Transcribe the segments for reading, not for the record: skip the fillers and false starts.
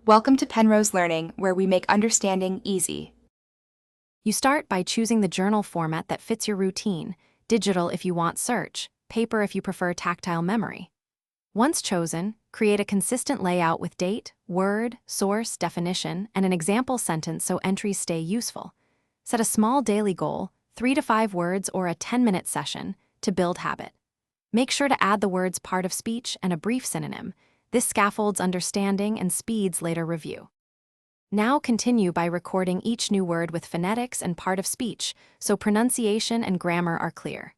Welcome to Penrose Learning, where we make understanding easy. You start by choosing the journal format that fits your routine, digital if you want search, paper if you prefer tactile memory. Once chosen, create a consistent layout with date, word, source, definition, and an example sentence so entries stay useful. Set a small daily goal, 3 to 5 words or a 10-minute session, to build habit. Make sure to add the words part of speech and a brief synonym. This scaffolds understanding and speeds later review. Now continue by recording each new word with phonetics and part of speech so pronunciation and grammar are clear.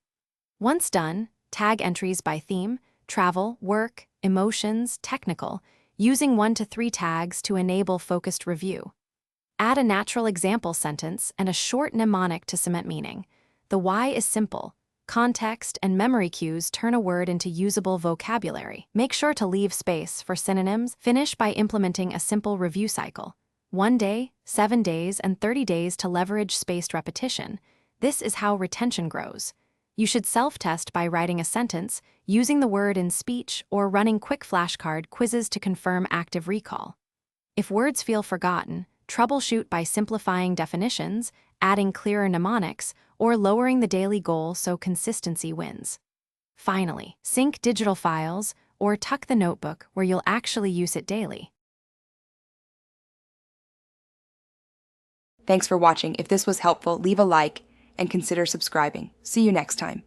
Once done, tag entries by theme, travel, work, emotions, technical, using 1 to 3 tags to enable focused review. Add a natural example sentence and a short mnemonic to cement meaning. The why is simple. Context and memory cues turn a word into usable vocabulary. Make sure to leave space for synonyms. Finish by implementing a simple review cycle. 1 day, 7 days, and 30 days to leverage spaced repetition. This is how retention grows. You should self-test by writing a sentence, using the word in speech, or running quick flashcard quizzes to confirm active recall. If words feel forgotten, troubleshoot by simplifying definitions, adding clearer mnemonics, or lowering the daily goal so consistency wins. Finally, sync digital files or tuck the notebook where you'll actually use it daily. Thanks for watching. If this was helpful, leave a like and consider subscribing. See you next time.